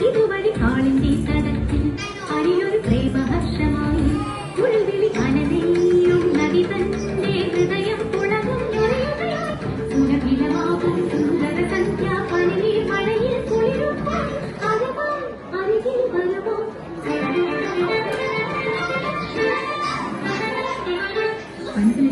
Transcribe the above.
ഇതുവഴി കാളിന്റെ തടത്തിൽ അരിയൊരു പ്രേമഹർഷമായി ഉൾവിളി കനനെയ്യും നദി തന്റെ ഹൃദയം പുളകും സുരഭിലമാകും സുന്ദര സന്ധ്യ പനിനീർ മഴയിൽ കുളിരുമ്പോൾ അരികിൽ വരവോ മനസ്സിൽ